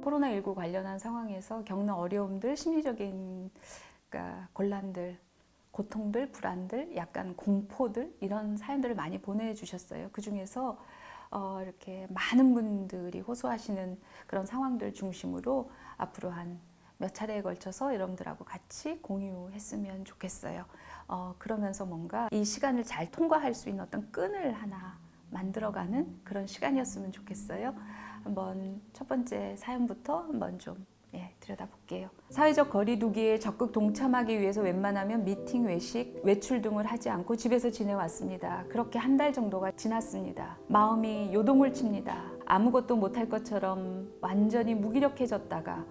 코로나19 관련한 상황에서 겪는 어려움들, 심리적인 그러니까 곤란들, 고통들, 불안들, 약간 공포들 이런 사연들을 많이 보내주셨어요. 그 중에서 이렇게 많은 분들이 호소하시는 그런 상황들 중심으로 앞으로 한 몇 차례에 걸쳐서 여러분들하고 같이 공유했으면 좋겠어요. 그러면서 뭔가 이 시간을 잘 통과할 수 있는 어떤 끈을 하나 만들어가는 그런 시간이었으면 좋겠어요. 한번 첫 번째 사연부터 한번 좀 들여다볼게요. 사회적 거리두기에 적극 동참하기 위해서 웬만하면 미팅, 외식, 외출 등을 하지 않고 집에서 지내왔습니다. 그렇게 한 달 정도가 지났습니다. 마음이 요동을 칩니다. 아무것도 못할 것처럼 완전히 무기력해졌다가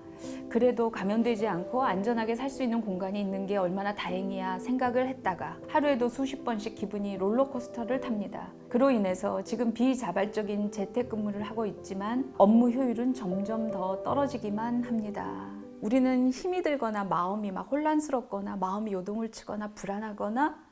그래도 감염되지 않고 안전하게 살 수 있는 공간이 있는 게 얼마나 다행이야 생각을 했다가 하루에도 수십 번씩 기분이 롤러코스터를 탑니다. 그로 인해서 지금 비자발적인 재택근무를 하고 있지만 업무 효율은 점점 더 떨어지기만 합니다. 우리는 힘이 들거나 마음이 막 혼란스럽거나 마음이 요동을 치거나 불안하거나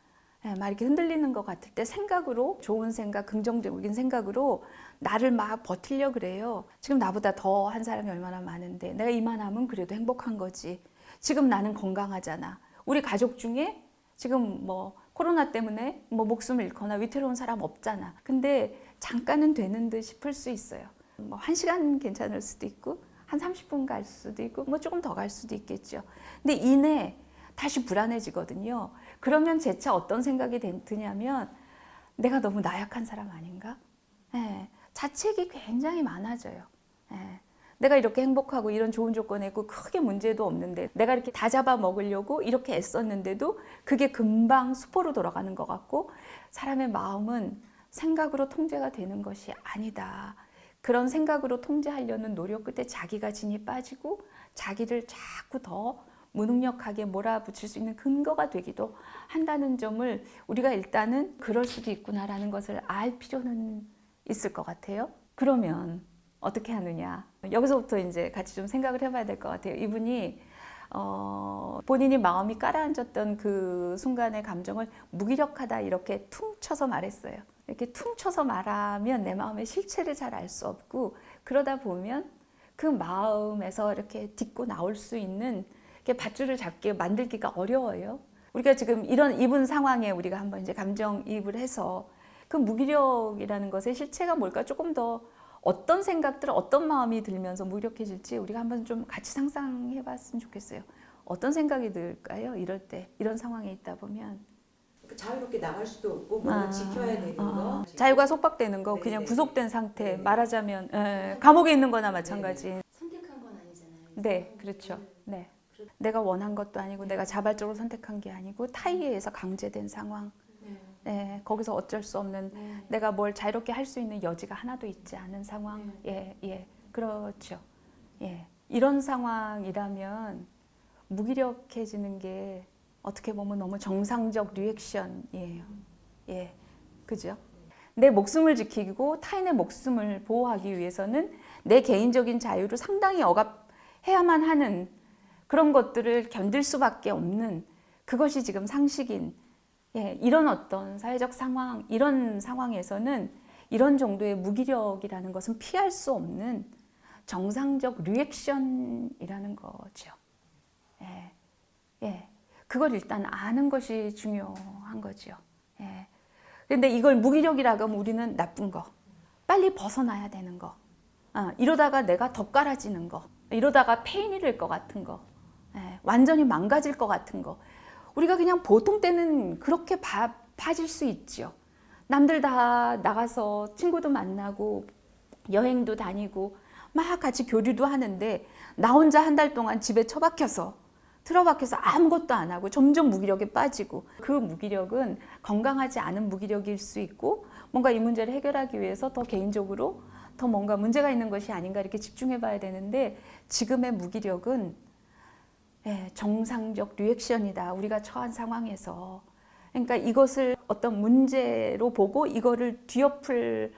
막 이렇게 흔들리는 것 같을 때 생각으로 좋은 생각, 긍정적인 생각으로 나를 막 버티려 그래요. 지금 나보다 더 한 사람이 얼마나 많은데 내가 이만하면 그래도 행복한 거지. 지금 나는 건강하잖아. 우리 가족 중에 지금 뭐 코로나 때문에 뭐 목숨을 잃거나 위태로운 사람 없잖아. 근데 잠깐은 되는 듯 싶을 수 있어요. 뭐 1시간 괜찮을 수도 있고 한 30분 갈 수도 있고 뭐 조금 더 갈 수도 있겠죠. 근데 이내 다시 불안해지거든요. 그러면 재차 어떤 생각이 드냐면 내가 너무 나약한 사람 아닌가? 자책이 굉장히 많아져요. 내가 이렇게 행복하고 이런 좋은 조건에 있고 크게 문제도 없는데 내가 이렇게 다 잡아 먹으려고 이렇게 애썼는데도 그게 금방 수포로 돌아가는 것 같고 사람의 마음은 생각으로 통제가 되는 것이 아니다. 그런 생각으로 통제하려는 노력 끝에 자기가 진이 빠지고 자기를 자꾸 더 무능력하게 몰아붙일 수 있는 근거가 되기도 한다는 점을 우리가 일단은 그럴 수도 있구나라는 것을 알 필요는 있을 것 같아요. 그러면 어떻게 하느냐? 여기서부터 이제 같이 좀 생각을 해봐야 될 것 같아요. 이분이 본인이 마음이 가라앉았던 그 순간의 감정을 무기력하다 이렇게 퉁 쳐서 말했어요. 이렇게 퉁 쳐서 말하면 내 마음의 실체를 잘 알 수 없고 그러다 보면 그 마음에서 이렇게 딛고 나올 수 있는 밧줄을 잡게 만들기가 어려워요. 우리가 지금 이런 이분 상황에 우리가 한번 이제 감정이입을 해서 그 무기력이라는 것의 실체가 뭘까 조금 더 어떤 생각들, 어떤 마음이 들면서 무기력해질지 우리가 한번 좀 같이 상상해봤으면 좋겠어요. 어떤 생각이 들까요? 이럴 때, 이런 상황에 있다 보면. 자유롭게 나갈 수도 없고 뭔가 지켜야 되는 거. 자유가 속박되는 거, 그냥 구속된 상태, 말하자면 감옥에 있는 거나 마찬가지. 선택한 건 아니잖아요. 네, 그렇죠. 네. 내가 원한 것도 아니고 내가 자발적으로 선택한 게 아니고 타의에 의해서 강제된 상황. 네, 거기서 어쩔 수 없는 내가 뭘 자유롭게 할 수 있는 여지가 하나도 있지 않은 상황. 그렇죠. 이런 상황이라면 무기력해지는 게 어떻게 보면 너무 정상적 리액션이에요. 그죠? 내 목숨을 지키고 타인의 목숨을 보호하기 위해서는 내 개인적인 자유를 상당히 억압해야만 하는 그런 것들을 견딜 수밖에 없는 그것이 지금 상식인 이런 어떤 사회적 상황, 이런 상황에서는 이런 정도의 무기력이라는 것은 피할 수 없는 정상적 리액션이라는 거죠. 그걸 일단 아는 것이 중요한 거죠. 그런데 이걸 무기력이라고 하면 우리는 나쁜 거, 빨리 벗어나야 되는 거, 이러다가 내가 더 깔아지는 거, 이러다가 페인이 될 것 같은 거, 완전히 망가질 것 같은 거. 우리가 그냥 보통 때는 그렇게 봐질 수 있죠. 남들 다 나가서 친구도 만나고 여행도 다니고 막 같이 교류도 하는데 나 혼자 한 달 동안 집에 처박혀서 틀어박혀서 아무것도 안 하고 점점 무기력에 빠지고 그 무기력은 건강하지 않은 무기력일 수 있고 뭔가 이 문제를 해결하기 위해서 더 개인적으로 더 뭔가 문제가 있는 것이 아닌가 이렇게 집중해 봐야 되는데 지금의 무기력은 정상적 리액션이다. 우리가 처한 상황에서. 그러니까 이것을 어떤 문제로 보고 이거를 뒤엎을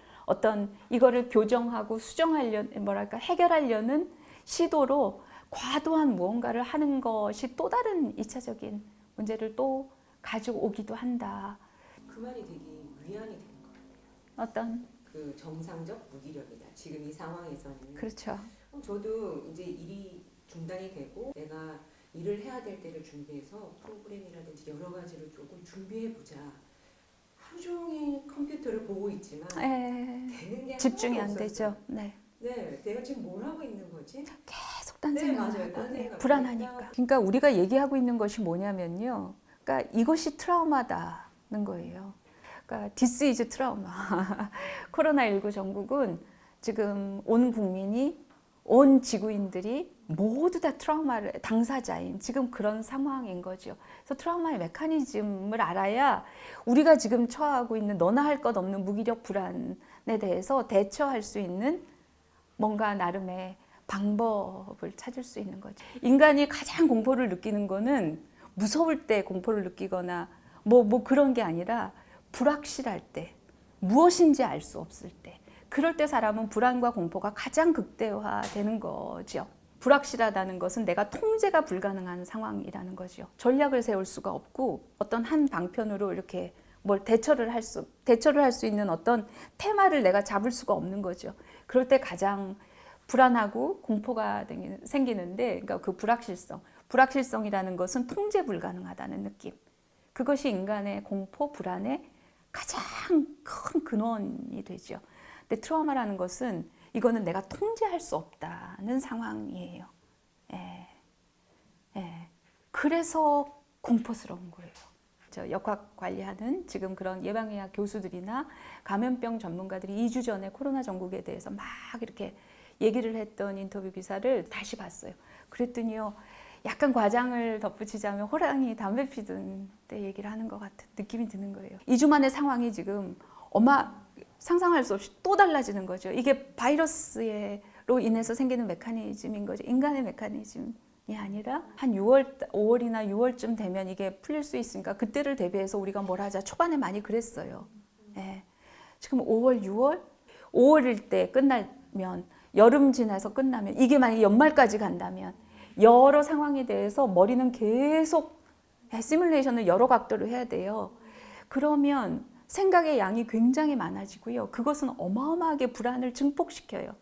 이거를 교정하고 수정하려는 해결하려는 시도로 과도한 무언가를 하는 것이 또 다른 2차적인 문제를 또 가지고 오기도 한다. 그 말이 되게 위안이 되는 것 같아요. 어떤 그 정상적 무기력이다. 지금 이 상황에서는. 그렇죠. 저도 이제 일이 중단이 되고 내가 일을 해야 될 때를 준비해서 프로그램이라든지 여러 가지를 조금 준비해 보자. 하루 종일 컴퓨터를 보고 있지만 되는 게 집중이 안 하나도 되죠. 없었어요. 네. 네, 내가 지금 뭘 하고 있는 거지? 계속 딴 네, 생각을 맞아요. 하고 딴 생각. 불안하니까. 그러니까 우리가 얘기하고 있는 것이 뭐냐면요. 그러니까 이것이 트라우마다는 거예요. 그러니까 This is 트라우마. 코로나19 전국은 지금 온 국민이 온 지구인들이 모두 다 트라우마를 당사자인 지금 그런 상황인 거죠. 그래서 트라우마의 메커니즘을 알아야 우리가 지금 처하고 있는 너나 할 것 없는 무기력 불안에 대해서 대처할 수 있는 뭔가 나름의 방법을 찾을 수 있는 거죠. 인간이 가장 공포를 느끼는 거는 무서울 때 공포를 느끼거나 뭐 그런 게 아니라 불확실할 때, 무엇인지 알 수 없을 때, 그럴 때 사람은 불안과 공포가 가장 극대화되는 거죠. 불확실하다는 것은 내가 통제가 불가능한 상황이라는 거죠. 전략을 세울 수가 없고 어떤 한 방편으로 이렇게 뭘 대처를 할 수 있는 어떤 테마를 내가 잡을 수가 없는 거죠. 그럴 때 가장 불안하고 공포가 생기는데, 그러니까 그 불확실성이라는 것은 통제 불가능하다는 느낌. 그것이 인간의 공포, 불안의 가장 큰 근원이 되죠. 근데 트라우마라는 것은 이거는 내가 통제할 수 없다는 상황이에요. 그래서 공포스러운 거예요. 저 역학 관리하는 지금 그런 예방의학 교수들이나 감염병 전문가들이 2주 전에 코로나 전국에 대해서 막 이렇게 얘기를 했던 인터뷰 기사를 다시 봤어요. 그랬더니요, 약간 과장을 덧붙이자면 호랑이 담배 피던 때 얘기를 하는 것 같은 느낌이 드는 거예요. 2주 만의 상황이 지금 상상할 수 없이 또 달라지는 거죠. 이게 바이러스로 인해서 생기는 메커니즘인 거죠. 인간의 메커니즘이 아니라 한 5월이나 6월쯤 되면 이게 풀릴 수 있으니까 그때를 대비해서 우리가 뭘 하자. 초반에 많이 그랬어요. 지금 5월, 6월? 5월일 때 끝나면, 여름 지나서 끝나면, 이게 만약에 연말까지 간다면 여러 상황에 대해서 머리는 계속 시뮬레이션을 여러 각도로 해야 돼요. 그러면 생각의 양이 굉장히 많아지고요. 그것은 어마어마하게 불안을 증폭시켜요.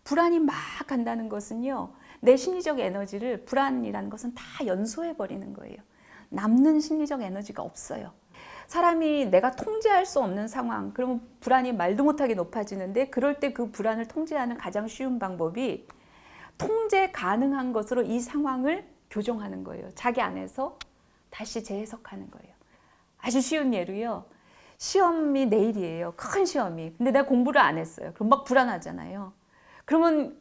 불안이 막 간다는 것은요, 내 심리적 에너지를, 불안이라는 것은 다 연소해버리는 거예요. 남는 심리적 에너지가 없어요. 사람이 내가 통제할 수 없는 상황, 그러면 불안이 말도 못하게 높아지는데, 그럴 때 그 불안을 통제하는 가장 쉬운 방법이 통제 가능한 것으로 이 상황을 교정하는 거예요. 자기 안에서 다시 재해석하는 거예요. 아주 쉬운 예로요. 시험이 내일이에요. 큰 시험이. 근데 내가 공부를 안 했어요. 그럼 막 불안하잖아요. 그러면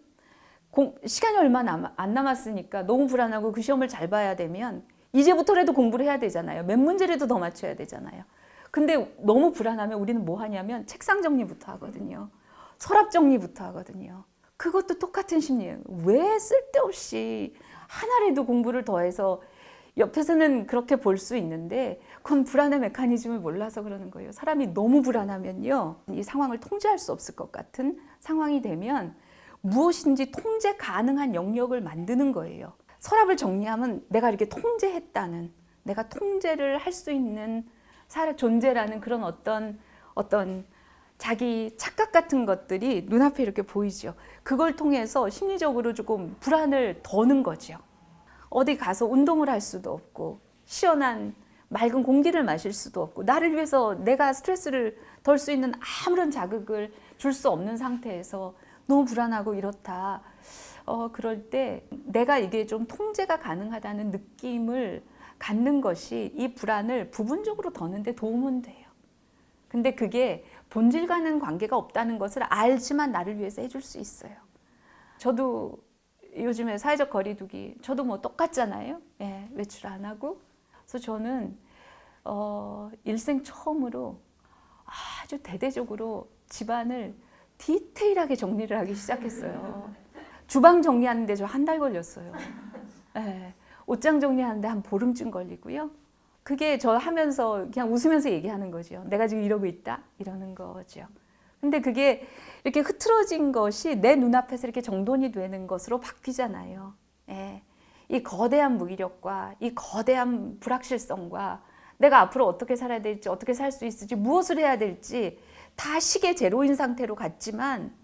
시간이 얼마 안 남았으니까 너무 불안하고 그 시험을 잘 봐야 되면 이제부터라도 공부를 해야 되잖아요. 몇 문제라도 더 맞춰야 되잖아요. 근데 너무 불안하면 우리는 뭐 하냐면 책상 정리부터 하거든요. 서랍 정리부터 하거든요. 그것도 똑같은 심리예요. 왜 쓸데없이 하나라도 공부를 더해서, 옆에서는 그렇게 볼 수 있는데 그건 불안의 메커니즘을 몰라서 그러는 거예요. 사람이 너무 불안하면요, 이 상황을 통제할 수 없을 것 같은 상황이 되면 무엇인지 통제 가능한 영역을 만드는 거예요. 서랍을 정리하면 내가 이렇게 통제했다는, 내가 통제를 할 수 있는 존재라는 그런 어떤 자기 착각 같은 것들이 눈앞에 이렇게 보이죠. 그걸 통해서 심리적으로 조금 불안을 더는 거죠. 어디 가서 운동을 할 수도 없고, 시원한 맑은 공기를 마실 수도 없고, 나를 위해서 내가 스트레스를 덜 수 있는 아무런 자극을 줄 수 없는 상태에서 너무 불안하고 이렇다. 그럴 때 내가 이게 좀 통제가 가능하다는 느낌을 갖는 것이 이 불안을 부분적으로 더는 데 도움은 돼요. 근데 그게 본질과는 관계가 없다는 것을 알지만 나를 위해서 해줄 수 있어요. 저도 요즘에 사회적 거리두기, 저도 뭐 똑같잖아요. 외출 안 하고. 그래서 저는 일생 처음으로 아주 대대적으로 집안을 디테일하게 정리를 하기 시작했어요. 주방 정리하는데 저 한 달 걸렸어요. 옷장 정리하는데 한 보름쯤 걸리고요. 그게 저 하면서 그냥 웃으면서 얘기하는 거죠. 내가 지금 이러고 있다, 이러는 거죠. 근데 그게 이렇게 흐트러진 것이 내 눈앞에서 이렇게 정돈이 되는 것으로 바뀌잖아요. 예. 이 거대한 무기력과 이 거대한 불확실성과 내가 앞으로 어떻게 살아야 될지, 어떻게 살 수 있을지, 무엇을 해야 될지 다 시계 제로인 상태로 갔지만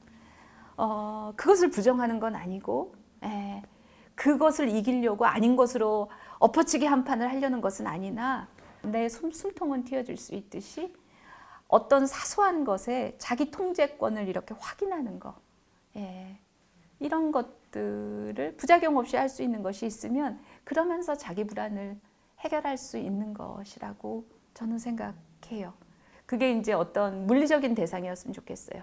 그것을 부정하는 건 아니고 예. 그것을 이기려고 아닌 것으로 엎어치기 한 판을 하려는 것은 아니나 내 숨통은 틔워질 수 있듯이 어떤 사소한 것에 자기 통제권을 이렇게 확인하는 거. 예. 이런 것들을 부작용 없이 할 수 있는 것이 있으면 그러면서 자기 불안을 해결할 수 있는 것이라고 저는 생각해요. 그게 이제 어떤 물리적인 대상이었으면 좋겠어요.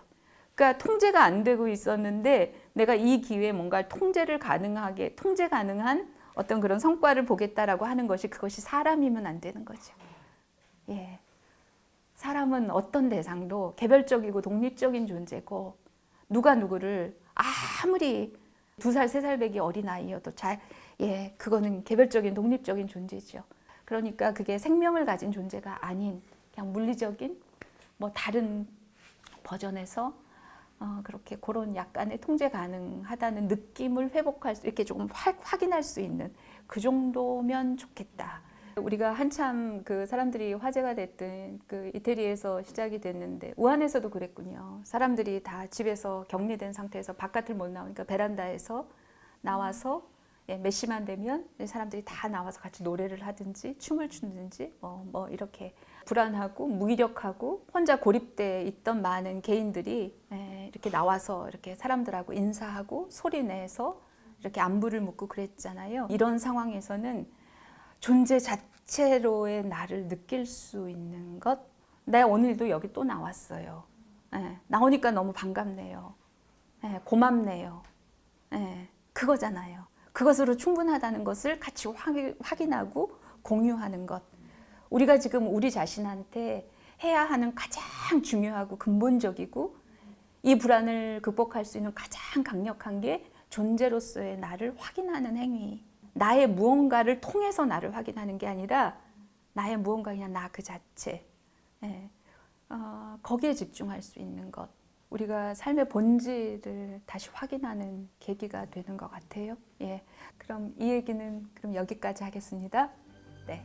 그러니까 통제가 안 되고 있었는데 내가 이 기회에 뭔가 통제 가능한 어떤 그런 성과를 보겠다라고 하는 것이 그것이 사람이면 안 되는 거죠. 예. 사람은 어떤 대상도 개별적이고 독립적인 존재고 누가 누구를 아무리 2살, 3살 배기 어린아이여도 그거는 개별적인 독립적인 존재죠. 그러니까 그게 생명을 가진 존재가 아닌 그냥 물리적인 뭐 다른 버전에서 그렇게 그런 약간의 통제 가능하다는 느낌을 회복할 수 이렇게 조금 확인할 수 있는 그 정도면 좋겠다. 우리가 한참 그 사람들이 화제가 됐던 그 이태리에서 시작이 됐는데 우한에서도 그랬군요. 사람들이 다 집에서 격리된 상태에서 바깥을 못 나오니까 베란다에서 나와서 몇 시만 되면 사람들이 다 나와서 같이 노래를 하든지 춤을 추든지 뭐 이렇게 불안하고 무기력하고 혼자 고립돼 있던 많은 개인들이 이렇게 나와서 이렇게 사람들하고 인사하고 소리내서 이렇게 안부를 묻고 그랬잖아요. 이런 상황에서는 존재 자체로의 나를 느낄 수 있는 것. 내 오늘도 여기 또 나왔어요. 나오니까 너무 반갑네요. 고맙네요. 그거잖아요. 그것으로 충분하다는 것을 같이 확인하고 공유하는 것. 우리가 지금 우리 자신한테 해야 하는 가장 중요하고 근본적이고 이 불안을 극복할 수 있는 가장 강력한 게 존재로서의 나를 확인하는 행위. 나의 무언가를 통해서 나를 확인하는 게 아니라 나의 무언가 그냥 나 그 자체. 거기에 집중할 수 있는 것. 우리가 삶의 본질을 다시 확인하는 계기가 되는 것 같아요. 그럼 이 얘기는 그럼 여기까지 하겠습니다. 네.